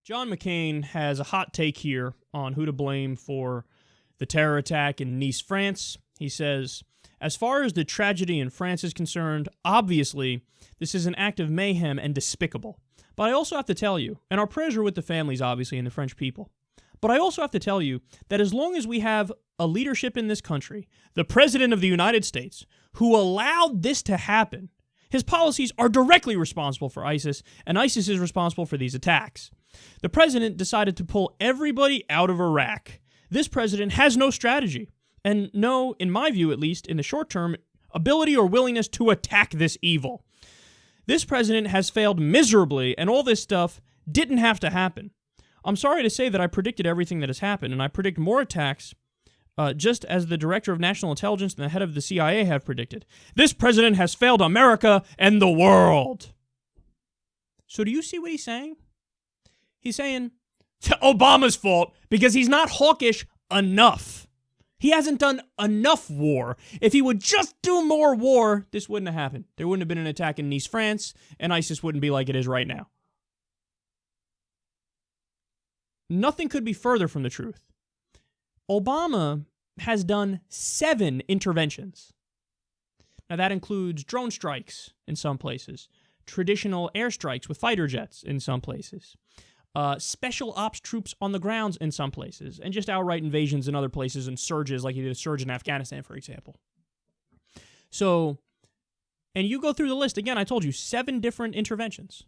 John McCain has a hot take here on who to blame for the terror attack in Nice, France. He says, as far as the tragedy in France is concerned, obviously, this is an act of mayhem and despicable. But I also have to tell you, and our prayers are with the families, obviously, and the French people. But I also have to tell you that as long as we have a leadership in this country, the President of the United States, who allowed this to happen, his policies are directly responsible for ISIS, and ISIS is responsible for these attacks. The president decided to pull everybody out of Iraq. This president has no strategy, and no, in my view at least, in the short term, ability or willingness to attack this evil. This president has failed miserably, and all this stuff didn't have to happen. I'm sorry to say that I predicted everything that has happened, and I predict more attacks just as the director of national intelligence and the head of the CIA have predicted. This president has failed America and the world. So do you see what he's saying? He's saying it's Obama's fault because he's not hawkish enough. He hasn't done enough war. If he would just do more war, this wouldn't have happened. There wouldn't have been an attack in Nice, France, and ISIS wouldn't be like it is right now. Nothing could be further from the truth. Obama has done 7 interventions. Now that includes drone strikes in some places, traditional airstrikes with fighter jets in some places, special ops troops on the grounds in some places, and just outright invasions in other places and surges, like he did a surge in Afghanistan, for example. So, and you go through the list, again, I told you, 7 different interventions.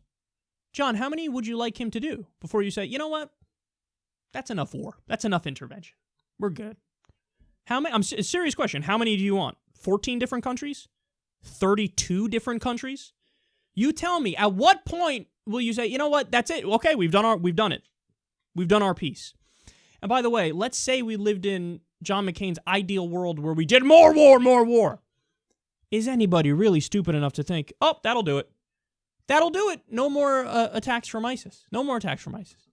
John, how many would you like him to do before you say, you know what? That's enough war. That's enough intervention. We're good. How many? A serious question. How many do you want? 14 different countries? 32 different countries? You tell me, at what point will you say, you know what, that's it. Okay, we've done it. We've done our piece. And by the way, let's say we lived in John McCain's ideal world where we did more war. Is anybody really stupid enough to think, oh, that'll do it? That'll do it. No more attacks from ISIS. No more attacks from ISIS.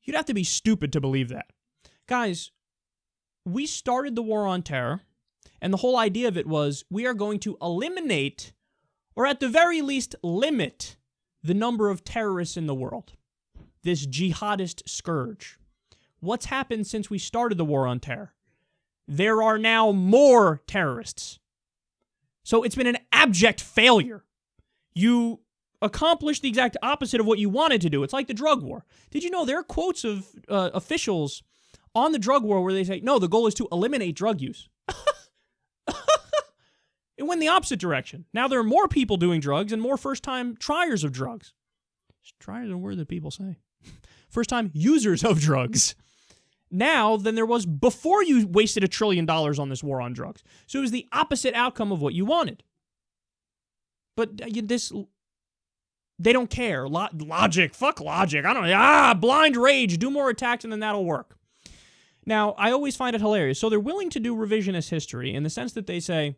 You'd have to be stupid to believe that. Guys, we started the war on terror, and the whole idea of it was we are going to eliminate, or at the very least limit, the number of terrorists in the world. This jihadist scourge. What's happened since we started the war on terror? There are now more terrorists. So it's been an abject failure. You accomplished the exact opposite of what you wanted to do. It's like the drug war. Did you know there are quotes of officials on the drug war where they say, no, the goal is to eliminate drug use. It went the opposite direction. Now there are more people doing drugs and more first-time triers of drugs. Triers is a word that people say. First-time users of drugs. Now than there was before you wasted $1 trillion on this war on drugs. So it was the opposite outcome of what you wanted. But they don't care. Logic. Fuck logic. I don't know. Blind rage. Do more attacks and then that'll work. Now, I always find it hilarious. So they're willing to do revisionist history in the sense that they say,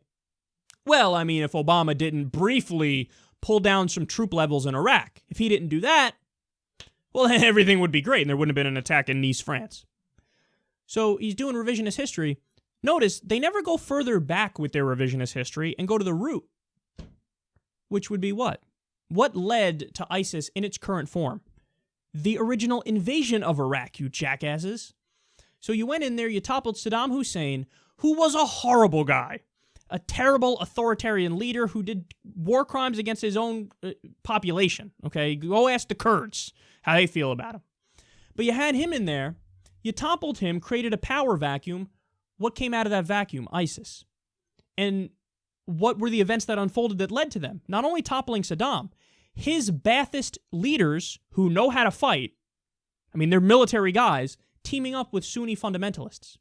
well, I mean, if Obama didn't briefly pull down some troop levels in Iraq, if he didn't do that, well, then everything would be great and there wouldn't have been an attack in Nice, France. So he's doing revisionist history. Notice, they never go further back with their revisionist history and go to the root, which would be what? What led to ISIS in its current form? The original invasion of Iraq, you jackasses. So you went in there, you toppled Saddam Hussein, who was a horrible guy, a terrible authoritarian leader who did war crimes against his own population, okay? Go ask the Kurds how they feel about him. But you had him in there, you toppled him, created a power vacuum. What came out of that vacuum? ISIS. And what were the events that unfolded that led to them? Not only toppling Saddam, his Ba'athist leaders who know how to fight, I mean, they're military guys, teaming up with Sunni fundamentalists,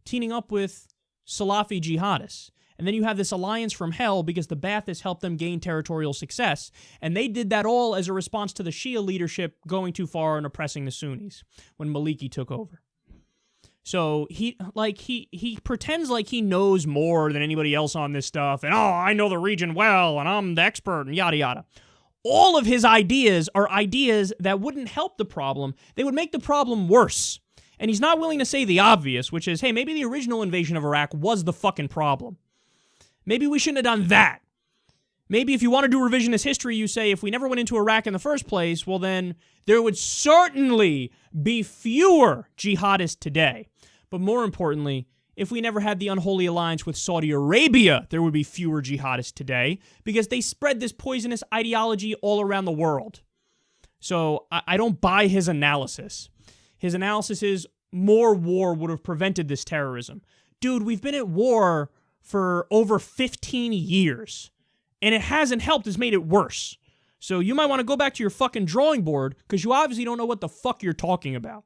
teaming up with Salafi jihadists. And then you have this alliance from hell because the Ba'athists helped them gain territorial success. And they did that all as a response to the Shia leadership going too far and oppressing the Sunnis when Maliki took over. So he pretends like he knows more than anybody else on this stuff. And, I know the region well, and I'm the expert, and yada, yada. All of his ideas are ideas that wouldn't help the problem. They would make the problem worse. And he's not willing to say the obvious, which is, hey, maybe the original invasion of Iraq was the fucking problem. Maybe we shouldn't have done that. Maybe if you want to do revisionist history, you say if we never went into Iraq in the first place, well then there would certainly be fewer jihadists today. But more importantly, if we never had the unholy alliance with Saudi Arabia, there would be fewer jihadists today because they spread this poisonous ideology all around the world. So I don't buy his analysis. His analysis is more war would have prevented this terrorism. Dude, we've been at war for over 15 years. And it hasn't helped, it's made it worse. So you might want to go back to your fucking drawing board because you obviously don't know what the fuck you're talking about.